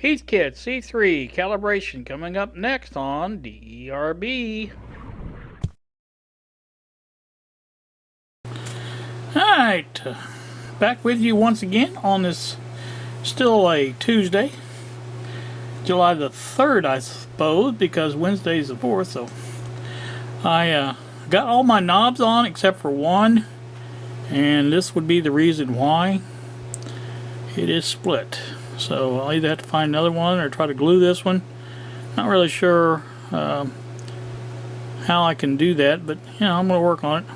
Heathkit C-3 calibration coming up next on DERB. Alright, back with you once again on this still a Tuesday, July the 3rd, I suppose, because Wednesday's the 4th. So I got all my knobs on except for one, and this would be the reason why it is split. So I'll either have to find another one or try to glue this one. Not really sure how I can do that, but you know, I'm going to work on it.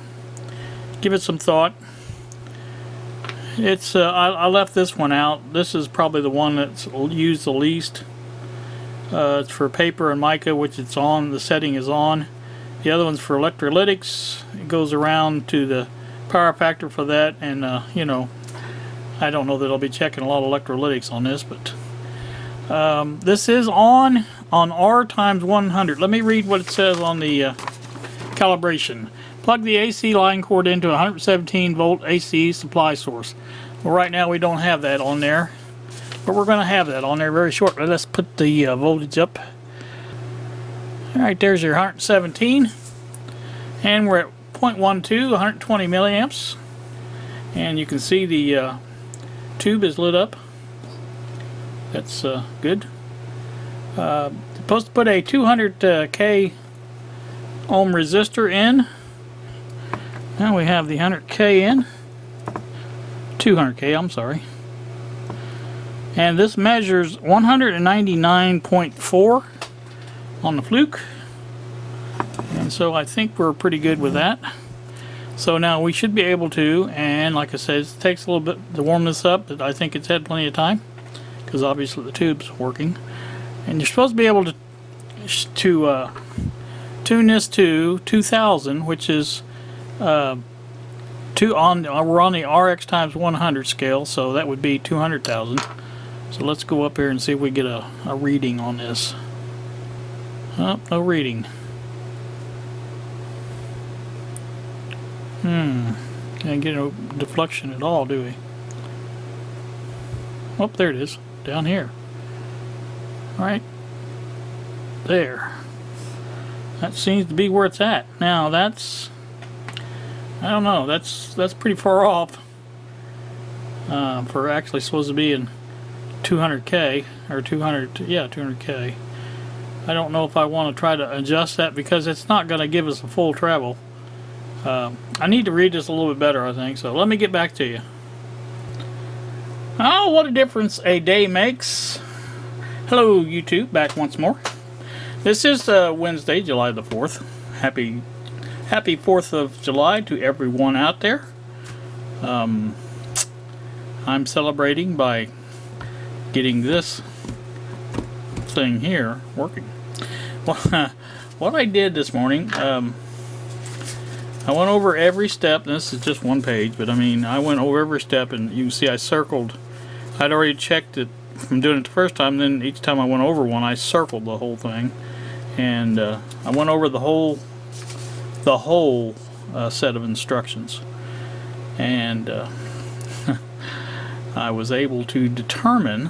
Give it some thought. It's I left this one out. This is probably the one that's used the least. It's for paper and mica, which it's on. The setting is on. The other one's for electrolytics. It goes around to the power factor for that, and you know, I don't know that I'll be checking a lot of electrolytics on this, but this is on R times 100. Let me read what it says on the calibration. Plug the AC line cord into a 117 volt AC supply source. Well, right now we don't have that on there, but we're going to have that on there very shortly. Let's put the voltage up. Alright, there's your 117, and we're at 0.12, 120 milliamps, and you can see the tube is lit up. That's good. Supposed to put a 200k ohm resistor in. Now we have the 100k in. 200k, I'm sorry. And this measures 199.4 on the fluke. And so I think we're pretty good with that. So now we should be able to, and like I said, it takes a little bit to warm this up, but I think it's had plenty of time, because obviously the tube's working. And you're supposed to be able to tune this to 2000, which is we're on the RX times 100 scale, so that would be 200,000. So let's go up here and see if we get a reading on this. Oh, no reading. Can't get no deflection at all, do we? Oh, there it is, down here. Right there. That seems to be where it's at. Now that's, I don't know, that's pretty far off for actually supposed to be in 200k or 200, yeah, 200k. I don't know if I want to try to adjust that, because it's not going to give us a full treble. I need to read this a little bit better, I think, so let me get back to you. Oh, what a difference a day makes. Hello YouTube, back once more. This is Wednesday, July the 4th. Happy 4th of July to everyone out there. I'm celebrating by getting this thing here working. Well, what I did this morning, I went over every step. This is just one page, but I mean, I went over every step, and you can see I circled. I'd already checked it from doing it the first time, then each time I went over one, I circled the whole thing, and I went over the whole set of instructions, and I was able to determine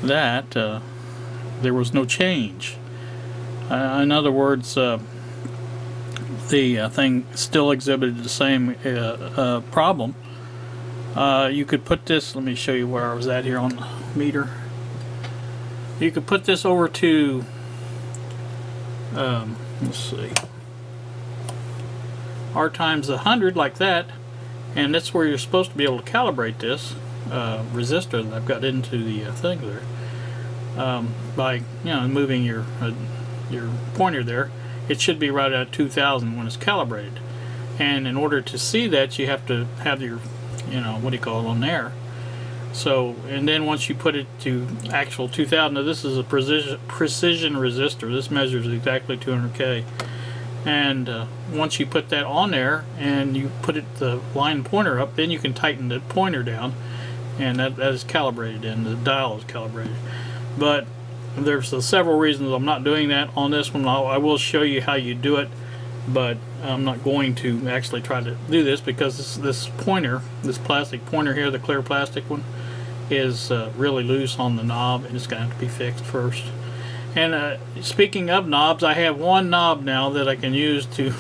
that there was no change. In other words, the thing still exhibited the same problem. You could put this, let me show you where I was at here on the meter. You could put this over to, let's see, R times 100 like that, and that's where you're supposed to be able to calibrate this resistor that I've got into the thing there, by, you know, moving your pointer there. It should be right at 2000 when it's calibrated, and in order to see that, you have to have your, you know, what do you call it, on there. So, and then once you put it to actual 2000, now this is a precision resistor. This measures exactly 200k, and once you put that on there and you put it, the line pointer up, then you can tighten the pointer down, and that is calibrated, and the dial is calibrated. But there's several reasons I'm not doing that on this one. I will show you how you do it, but I'm not going to actually try to do this, because this pointer, this plastic pointer here, the clear plastic one, is really loose on the knob, and it's going to have to be fixed first. And speaking of knobs, I have one knob now that I can use to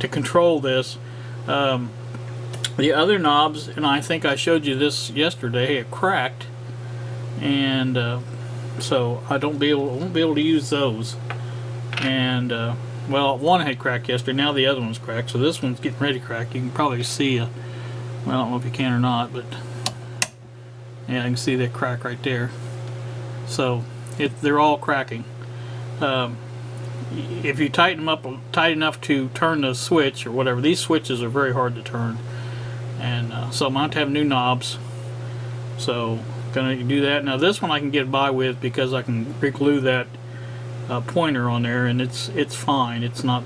to control this. The other knobs, and I think I showed you this yesterday, it cracked, and so I won't be able to use those. And well, one had cracked yesterday, now the other one's cracked, so this one's getting ready to crack. You can probably see well, I don't know if you can or not, but yeah, I can see that crack right there. So they're all cracking. If you tighten them up tight enough to turn the switch or whatever, these switches are very hard to turn, and so I'm going to have new knobs. So going to do that. Now this one I can get by with because I can re-glue that pointer on there, and it's fine. It's not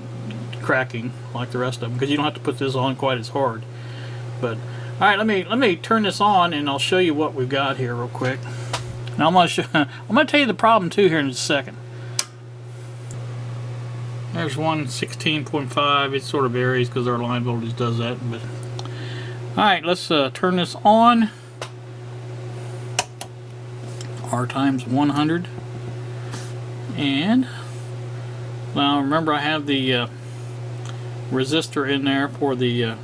cracking like the rest of them because you don't have to put this on quite as hard. But all right, let me turn this on, and I'll show you what we've got here real quick. Now I'm going to tell you the problem too here in just a second. There's 116.5. It sort of varies because our line voltage does that. But all right, let's turn this on. R times 100. And now remember, I have the resistor in there for the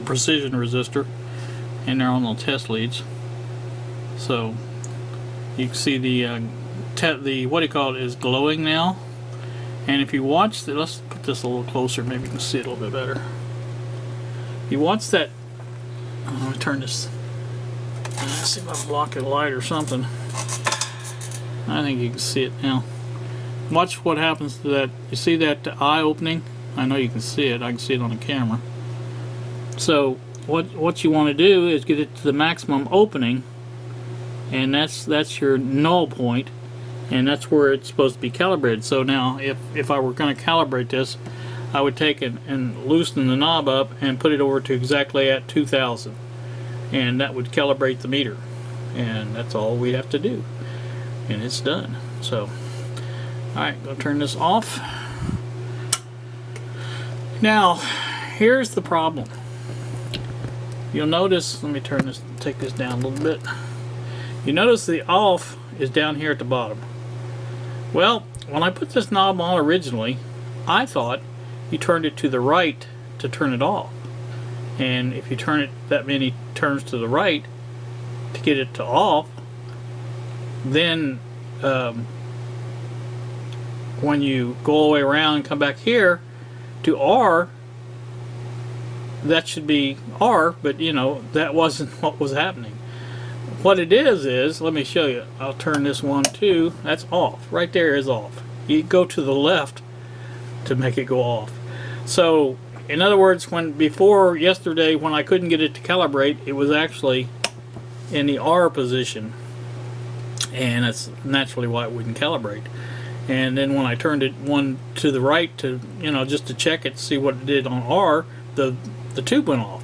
precision resistor in there on the test leads. So you can see the what do you call it is glowing now. And if you watch the, let's put this a little closer, maybe you can see it a little bit better. You watch that. Let me turn this. Let's see if I block a light or something. I think you can see it now. Watch what happens to that. You see that eye opening? I know you can see it. I can see it on the camera. So what you want to do is get it to the maximum opening, and that's your null point, and that's where it's supposed to be calibrated. So now if I were going to calibrate this, I would take it and loosen the knob up and put it over to exactly at 2000, and that would calibrate the meter, and that's all we have to do, and it's done. So alright, going to turn this off. Now here's the problem. You'll notice, let me turn this, take this down a little bit. You notice the off is down here at the bottom. Well, when I put this knob on originally, I thought you turned it to the right to turn it off. And if you turn it that many turns to the right to get it to off, then when you go all the way around and come back here to R, that should be R, but you know, that wasn't what was happening. What it is, let me show you. I'll turn this one too. That's off. Right there is off. You go to the left to make it go off. So, in other words, before yesterday, when I couldn't get it to calibrate, it was actually in the R position, and that's naturally why it wouldn't calibrate. And then when I turned it one to the right to, you know, just to check it, to see what it did on R, the tube went off.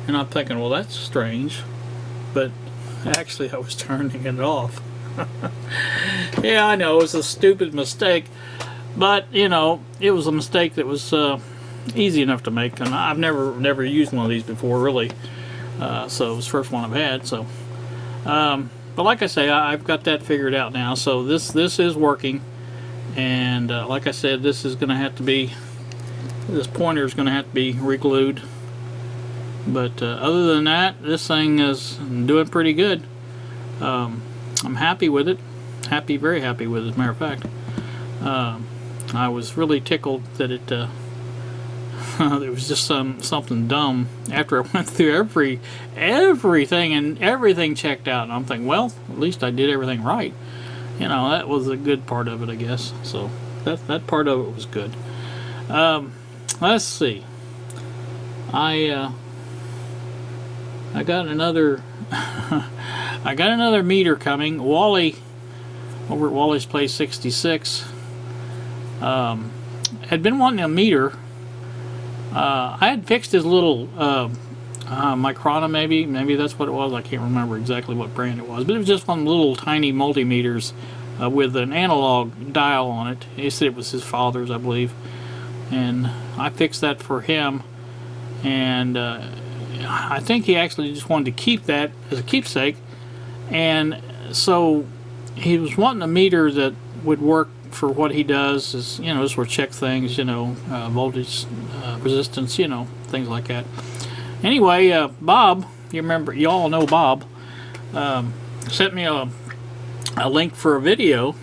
And I'm thinking, well, that's strange, but actually I was turning it off. Yeah, I know, it was a stupid mistake, but you know, it was a mistake that was easy enough to make, and I've never used one of these before, really. So it was the first one I've had. So but like I say, I've got that figured out now. So this is working, and like I said, this is going to have to be, this pointer is going to have to be re-glued. But other than that, this thing is doing pretty good. I'm happy with it. Very happy with it, as a matter of fact. I was really tickled that it it was just something dumb after I went through everything and everything checked out, and I'm thinking, well, at least I did everything right. You know, that was a good part of it, I guess. So that part of it was good. Let's see. I got another I got another meter coming. Wally over at Wally's Place 66 had been wanting a meter. I had fixed his little Microna, maybe that's what it was. I can't remember exactly what brand it was, but it was just one of the little tiny multimeters with an analog dial on it. He said it was his father's, I believe, and I fixed that for him, and I think he actually just wanted to keep that as a keepsake, And so he was wanting a meter that would work for what he does, is, you know, just where check things, you know, voltage, resistance, you know, things like that. Anyway, Bob, you remember, you all know Bob, sent me a link for a video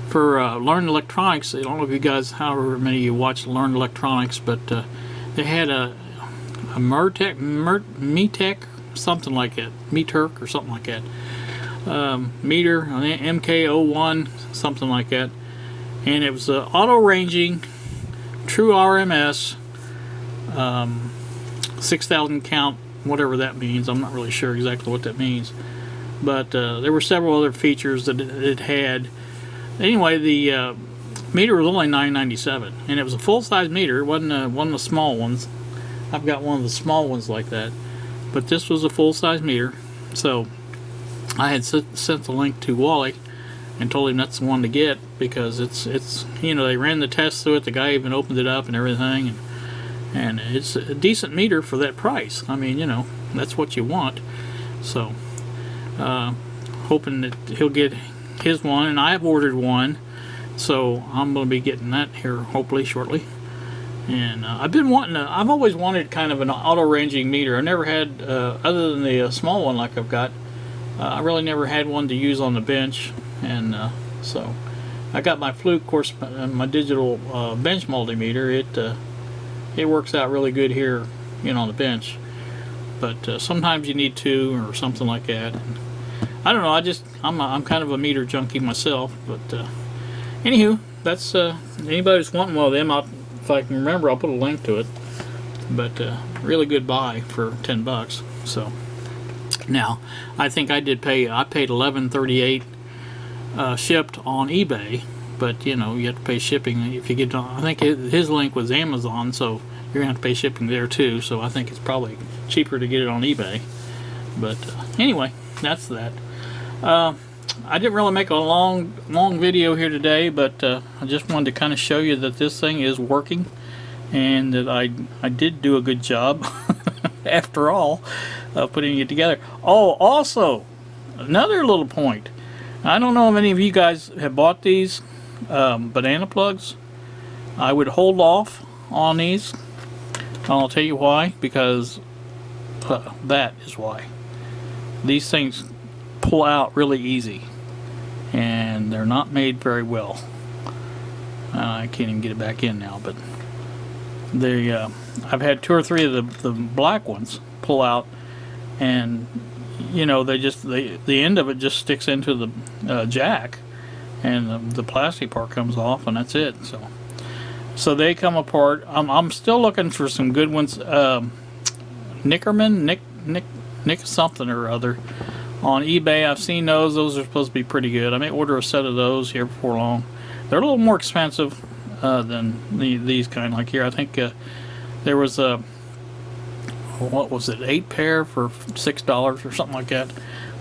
for Learn Electronics. I don't know if you guys, however many of you watch Learn Electronics, but they had a MeterK, something like that, MeterK or something like that. Meter MK01, something like that, and it was auto ranging, true RMS, 6,000 count, whatever that means. I'm not really sure exactly what that means, but there were several other features that it had. Anyway, the meter was only $9.97, and it was a full-size meter. It wasn't one of the small ones. I've got one of the small ones like that, but this was a full-size meter. So I had sent the link to Wally and told him that's the one to get, because it's you know, they ran the test through it. The guy even opened it up and everything, and it's a decent meter for that price. I mean, you know, that's what you want. So hoping that he'll get his one, and I have ordered one, so I'm going to be getting that here hopefully shortly. And I've always wanted kind of an auto ranging meter. I never had, other than the small one like I've got, I really never had one to use on the bench. And so I got my Fluke, of course, my digital bench multimeter. It works out really good here, you know, on the bench. But sometimes you need two or something like that. And I don't know. I'm kind of a meter junkie myself. But anywho, that's anybody who's wanting one of them. If I can remember, I'll put a link to it. But really good buy for $10. So now I think I paid $11.38 shipped on eBay. But you know, you have to pay shipping if you get on. I think his link was Amazon, so you're gonna have to pay shipping there too. So I think it's probably cheaper to get it on eBay. But anyway, that's that. I didn't really make a long video here today, but I just wanted to kind of show you that this thing is working, and that I did do a good job after all putting it together. Oh, also another little point. I don't know if any of you guys have bought these banana plugs. I would hold off on these. I'll tell you why, because that is why. These things pull out really easy, and they're not made very well. I can't even get it back in now, but they I've had 2 or 3 of the black ones pull out, and you know, the end of it just sticks into the jack, and the plastic part comes off, and that's it. So they come apart. I'm still looking for some good ones. Nickerman, Nick something or other on eBay. I've seen those. Those are supposed to be pretty good. I may order a set of those here before long. They're a little more expensive than these kind. Like here, I think there was a, what was it, 8 pair for $6 or something like that.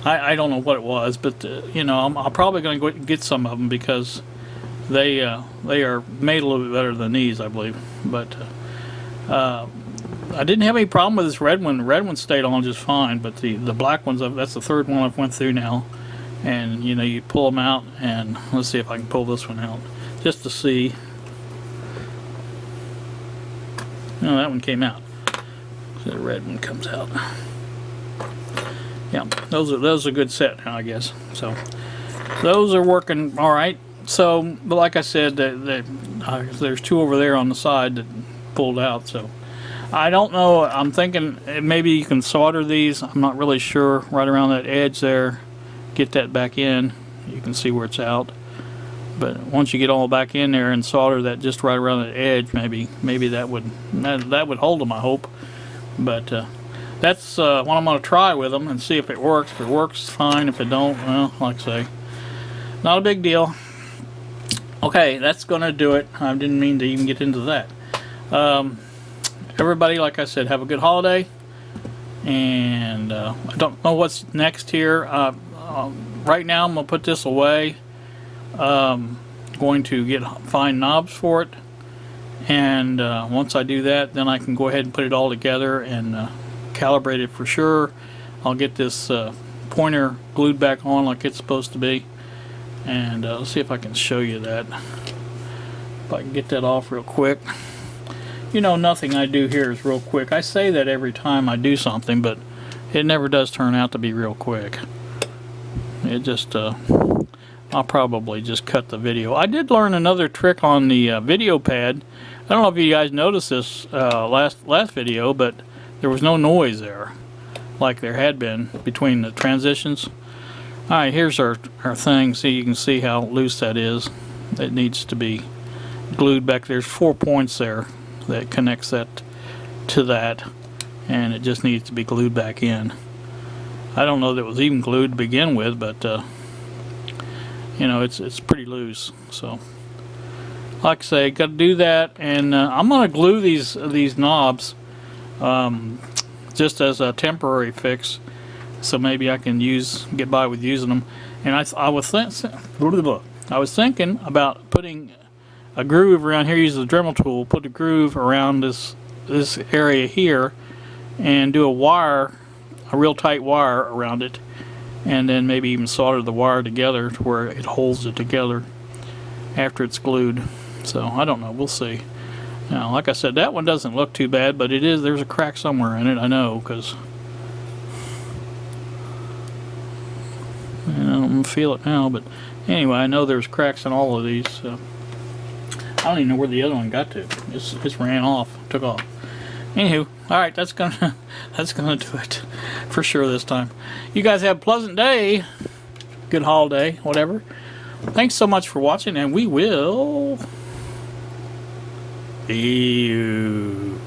I don't know what it was, but you know, I'm probably going to go get some of them, because they are made a little bit better than these, I believe. But I didn't have any problem with this red one. The red one stayed on just fine, but the black ones, that's the 3rd one I've went through now. And you know, you pull them out, and let's see if I can pull this one out just to see. No, that one came out. So the red one comes out. Yeah, those are a good set now, I guess. So those are working all right. So, but like I said, there's 2 over there on the side that pulled out. So I don't know. I'm thinking maybe you can solder these. I'm not really sure. Right around that edge there, get that back in. You can see where it's out. But once you get all back in there and solder that just right around that edge, maybe that would hold them, I hope. But that's what I'm going to try with them and see if it works. If it works, fine. If it don't, well, like I say, not a big deal. Okay, that's going to do it. I didn't mean to even get into that. Everybody, like I said, have a good holiday. And I don't know what's next here. Right now, I'm going to put this away. Going to find knobs for it. And once I do that, then I can go ahead and put it all together and calibrate it for sure. I'll get this pointer glued back on like it's supposed to be. And let's see if I can show you that. If I can get that off real quick. You know, nothing I do here is real quick. I say that every time I do something, but it never does turn out to be real quick. It just, I'll probably just cut the video. I did learn another trick on the video pad. I don't know if you guys noticed this last video, but there was no noise there like there had been between the transitions. Alright, here's our thing. See, you can see how loose that is. It needs to be glued back. There's 4 points there that connects that to that, and it just needs to be glued back in. I don't know that it was even glued to begin with, but you know, it's pretty loose. So like I say, got to do that, and I'm going to glue these knobs just as a temporary fix, so maybe I can get by with using them. And I was thinking about putting a groove around here. Use the Dremel tool, put a groove around this area here, and do a real tight wire around it, and then maybe even solder the wire together to where it holds it together after it's glued. So I don't know, we'll see. Now, like I said, that one doesn't look too bad, but there's a crack somewhere in it, I know, because I don't feel it now. But anyway, I know there's cracks in all of these. So I don't even know where the other one got to. It ran off, took off. Anywho, alright, that's gonna do it for sure this time. You guys have a pleasant day, good holiday, whatever. Thanks so much for watching, and we will see you.